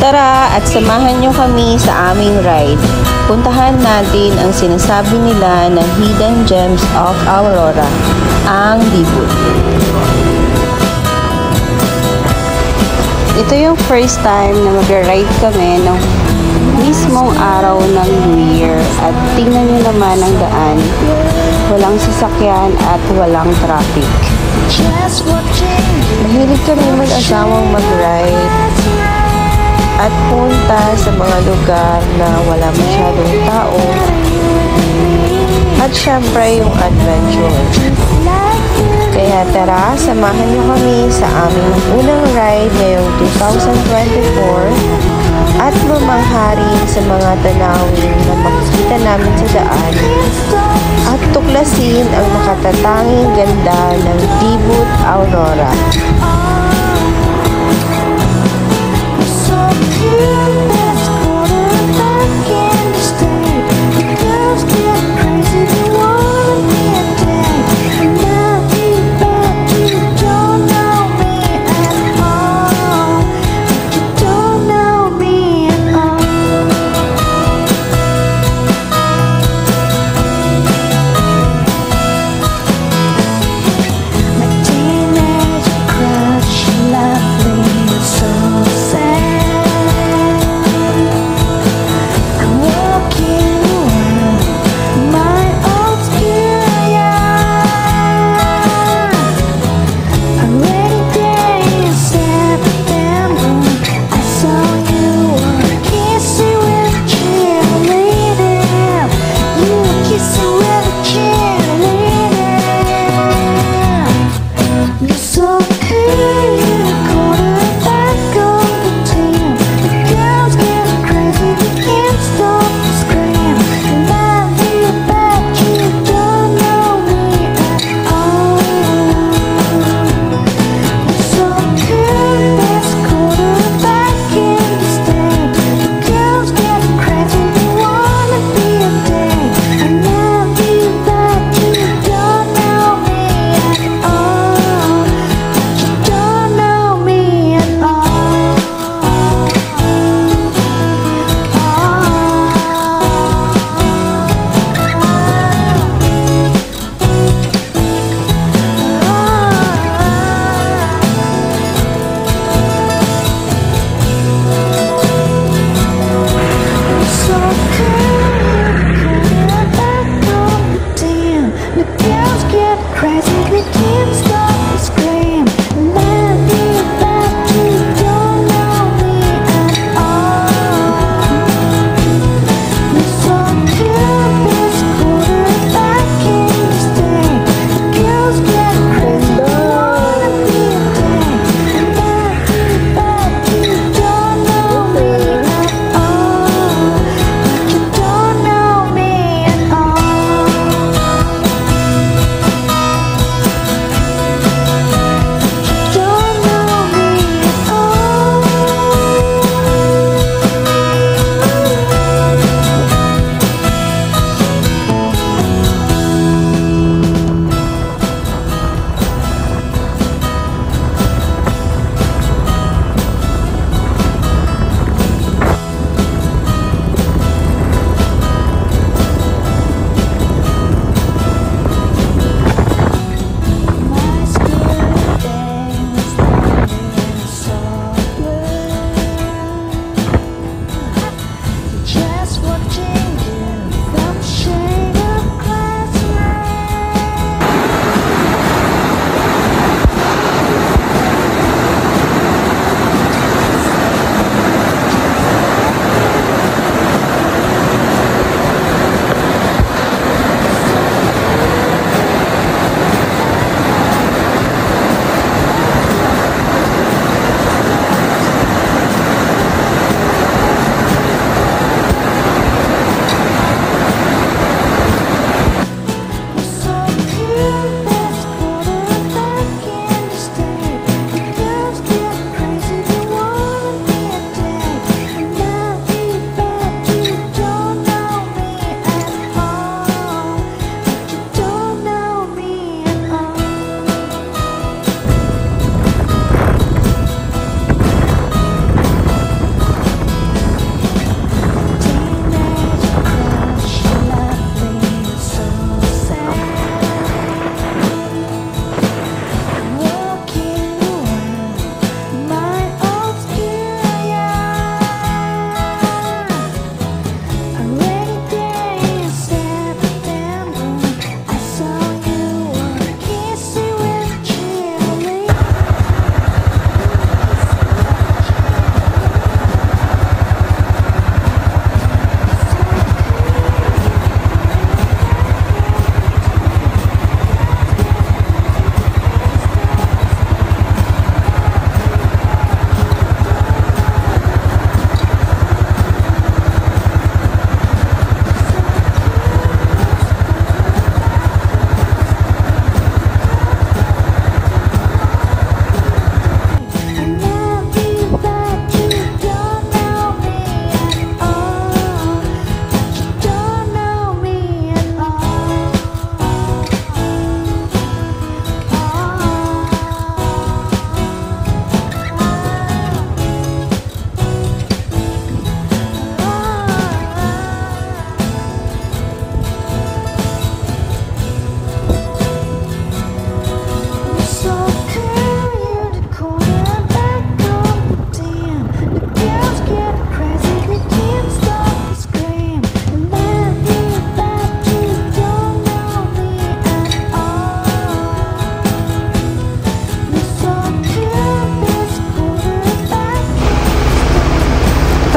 Tara at samahan nyo kami sa aming ride. Puntahan natin ang sinasabi nila na Hidden Gems of Aurora, ang Dibut. Ito yung first time na mag-ride kami ng mismong araw ng New Year at tingnan nyo naman ang daan. Walang sasakyan at walang traffic. Mahilig kami mag-asawang mag-ride at punta sa mga lugar na wala masyadong tao at syempre yung adventure. Kaya tara, samahan niyo kami sa aming unang ride ngayong 2024 at mamangharin sa mga tanawin na makikita namin sa daan at tuklasin ang nakatatanging ganda ng Dibut, Aurora.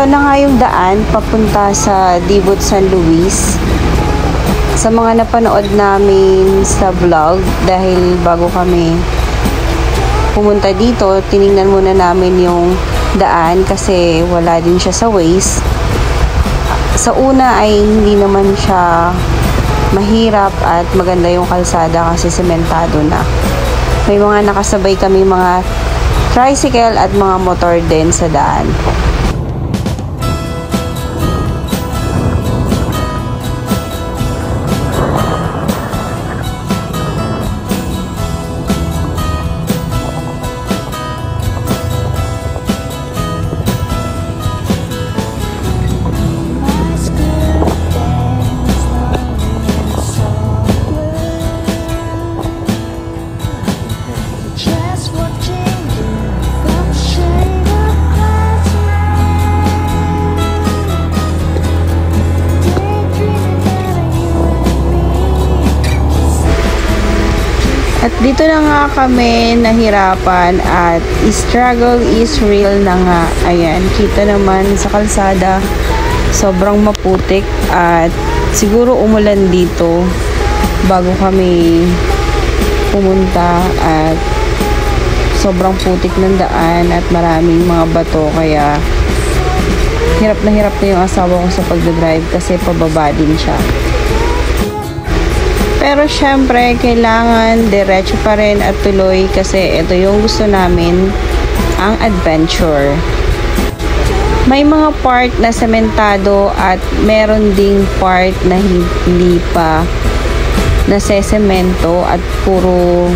ito na nga yung daan papunta sa Dibot San Luis. Sa mga napanood namin sa vlog, dahil bago kami pumunta dito, tiningnan muna namin yung daan kasi wala din siya sa Waze. Sa una ay hindi naman siya mahirap at maganda yung kalsada kasi sementado na. May mga nakasabay kami mga tricycle at mga motor din sa daan. At dito na nga kami nahirapan at struggle is real na nga. Ayan, kita naman sa kalsada, sobrang maputik at siguro umulan dito bago kami pumunta at sobrang putik ng daan at maraming mga bato kaya hirap na yung asawa ko sa pagdadrive kasi pababa din siya. Pero syempre, kailangan diretso pa rin at tuloy kasi ito yung gusto namin, ang adventure. May mga part na sementado at meron ding part na hindi pa nasesemento at puro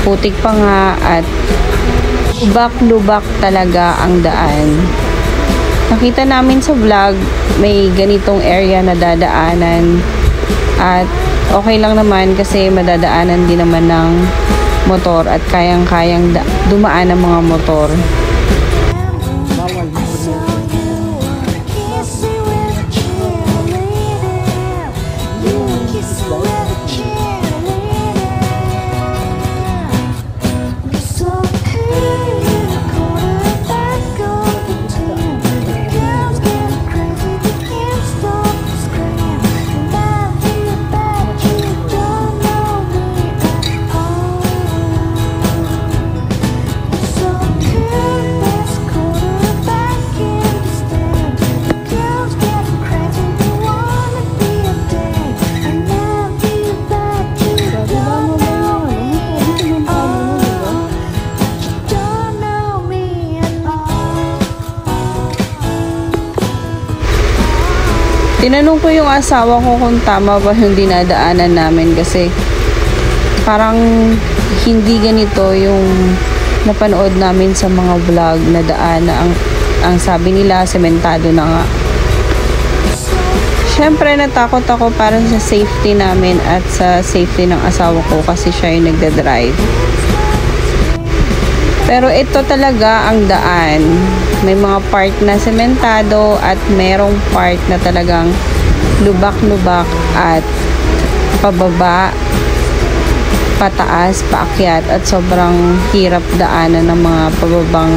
putik pa nga at lubak-lubak talaga ang daan. Nakita namin sa vlog, may ganitong area na dadaanan at okay lang naman kasi madadaanan din naman ng motor at kayang-kayang dumaan ng mga motor. Tinanong ko yung asawa ko kung tama ba yung dinadaanan namin kasi parang hindi ganito yung napanood namin sa mga vlog na daan na ang sabi nila sementado na nga. Syempre natakot ako para sa safety namin at sa safety ng asawa ko kasi siya yung nagdadrive. Pero ito talaga ang daan. May mga part na sementado at merong part na talagang lubak-lubak at pababa, pataas, paakyat at sobrang hirap daanan ng mga pababang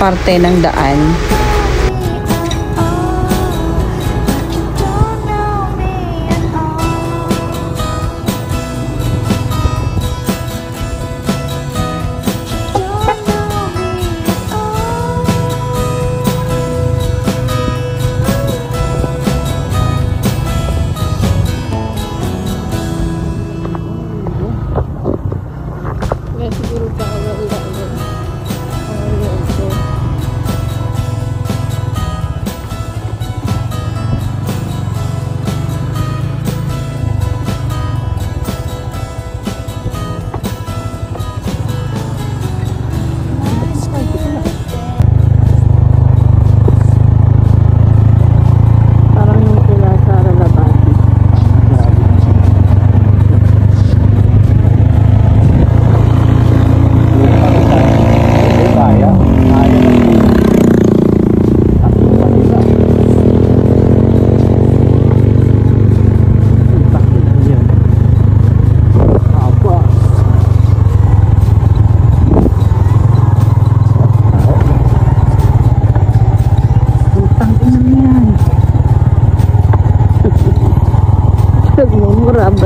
parte ng daan.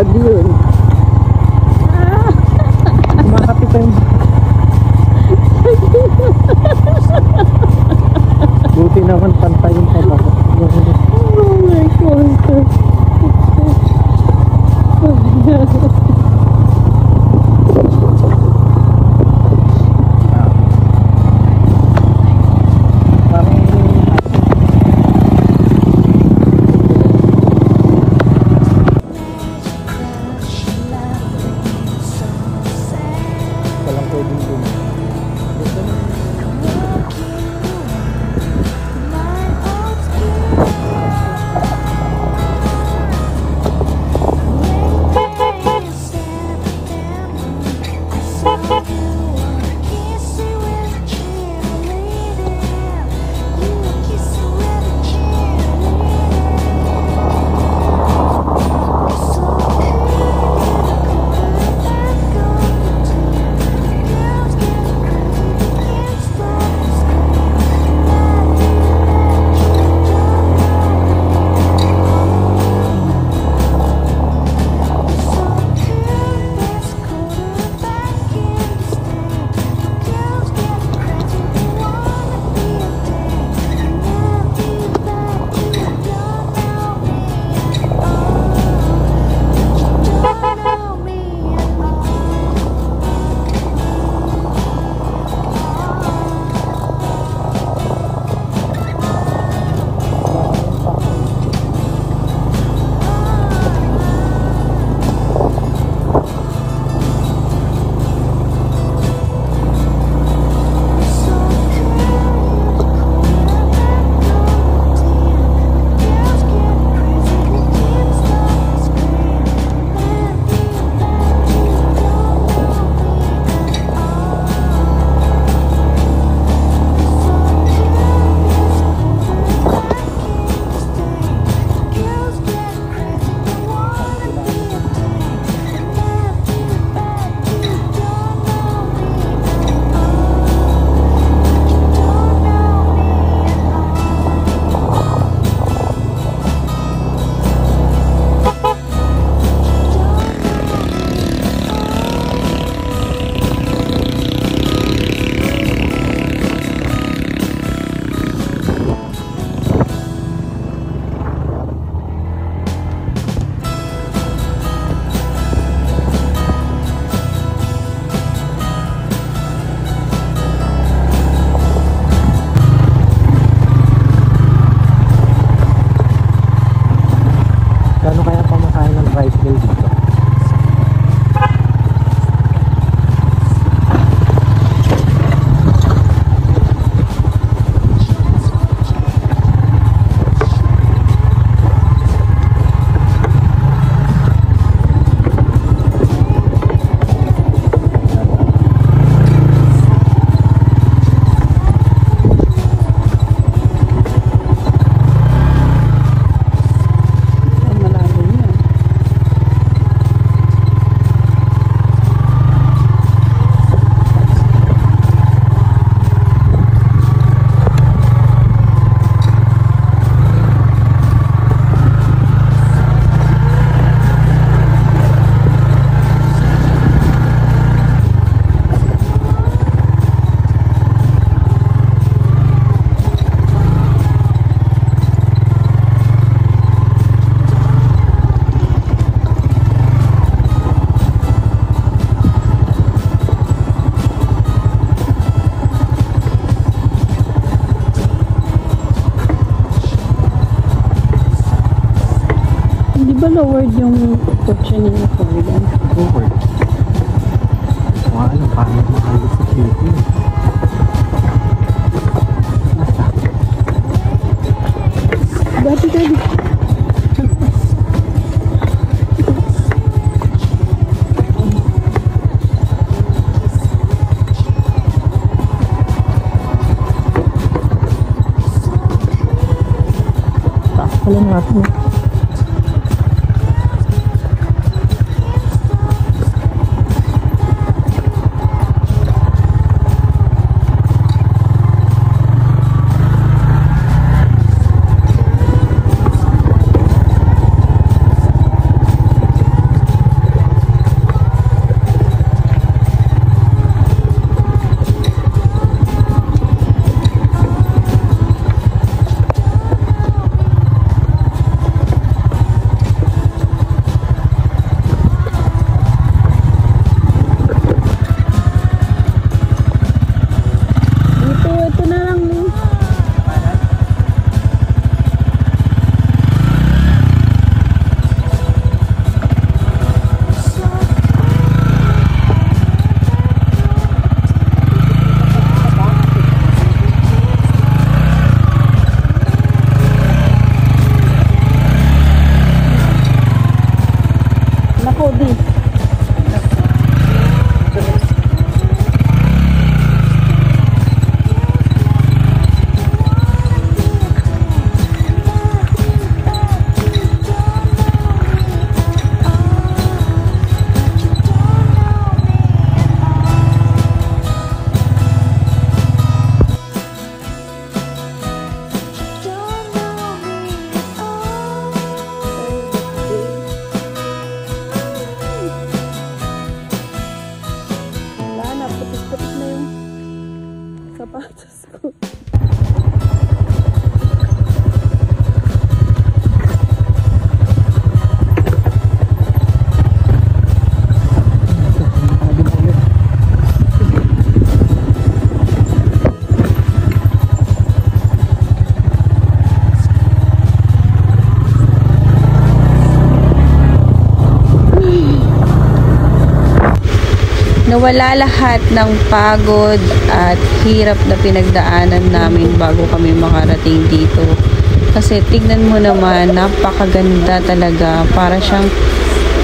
vlog yun. Kumakapit pa yun. Buti naman pantay yung pababa. Oh my God. Walang pwedeng dun. ba lowered yung kotse niya po? Lowered. Mga ano, paano mahalos sa city. Nasa? Dati ka taas pala natin. mawala lahat ng pagod at hirap na pinagdaanan namin bago kami makarating dito. Kasi tignan mo naman, napakaganda talaga. Para siyang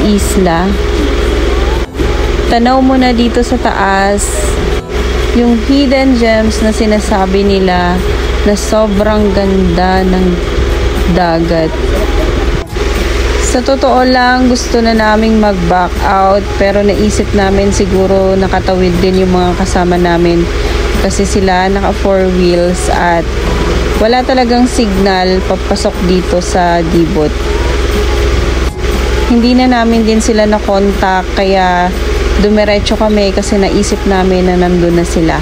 isla. Tanaw mo na dito sa taas yung hidden gems na sinasabi nila na sobrang ganda ng dagat. Sa totoo lang, gusto na naming mag-back out pero naisip namin siguro nakatawid din yung mga kasama namin kasi sila naka 4 wheels at wala talagang signal papasok dito sa Dibot. Hindi na namin din sila na-contact kaya dumiretso kami kasi naisip namin na nandun na sila.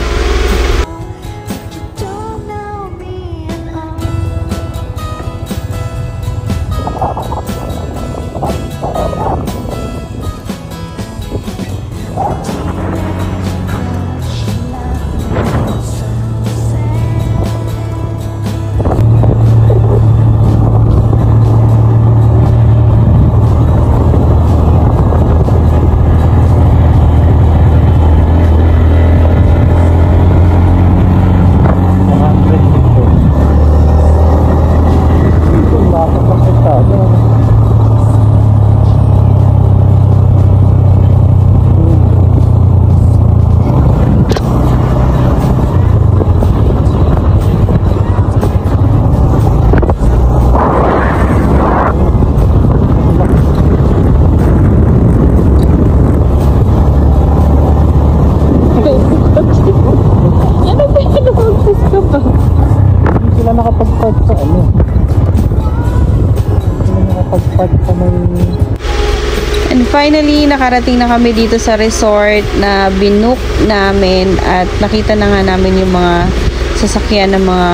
And finally, nakarating na kami dito sa resort na binook namin at nakita na nga namin yung mga sasakyan ng mga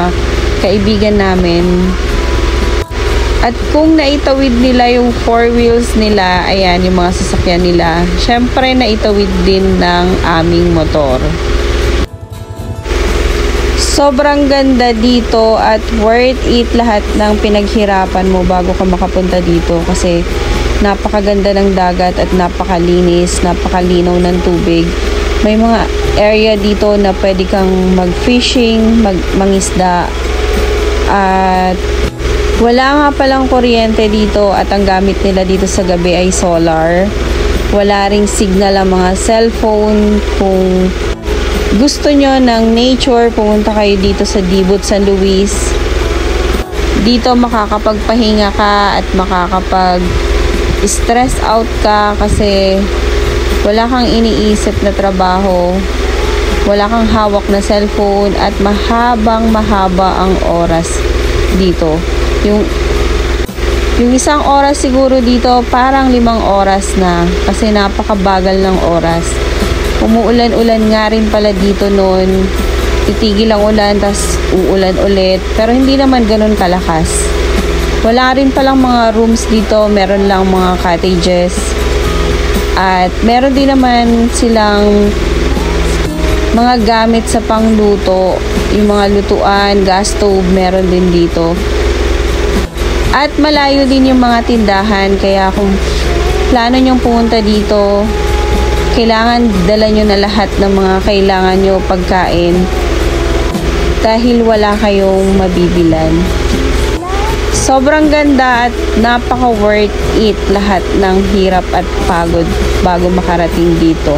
kaibigan namin. At kung naitawid nila yung 4 wheels nila, ayan yung mga sasakyan nila, syempre naitawid din ng aming motor. Sobrang ganda dito at worth it lahat ng pinaghirapan mo bago ka makapunta dito kasi napakaganda ng dagat at napakalinis, napakalinaw ng tubig. May mga area dito na pwede kang mag-fishing, mangisda at wala nga palang kuryente dito at ang gamit nila dito sa gabi ay solar. Wala ring signal ang mga cellphone. Kung gusto nyo ng nature, pumunta kayo dito sa Dibot, San Luis. Dito makakapagpahinga ka at makakapag-stress out ka kasi wala kang iniisip na trabaho, wala kang hawak na cellphone at mahaba ang oras dito. Yung isang oras siguro dito parang 5 oras na kasi napakabagal ng oras. Umuulan-ulan nga rin pala dito noon. Titigil ang ulan, tas uulan ulit. Pero hindi naman ganun kalakas. Wala rin palang mga rooms dito. Meron lang mga cottages. At meron din naman silang mga gamit sa pangluto. Yung mga lutuan, gas stove, meron din dito. At malayo din yung mga tindahan. Kaya kung plano nyong pumunta dito, kailangan dala nyo na lahat ng mga kailangan nyo pagkain dahil wala kayong mabibilan. Sobrang ganda at napaka worth it lahat ng hirap at pagod bago makarating dito.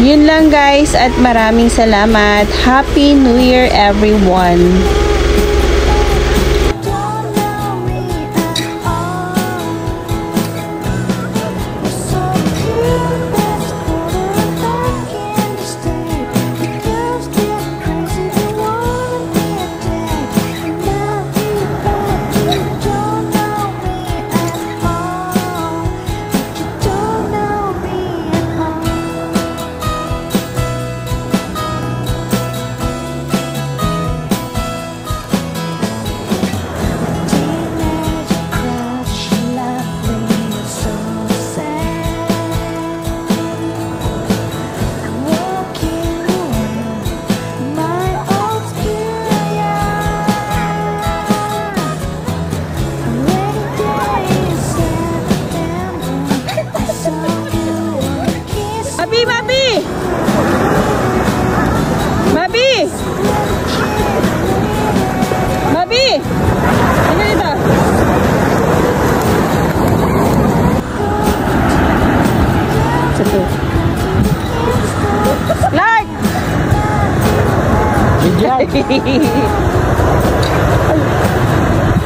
Yun lang guys at maraming salamat. Happy New Year everyone!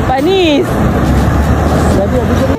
Panis! Sabi, abis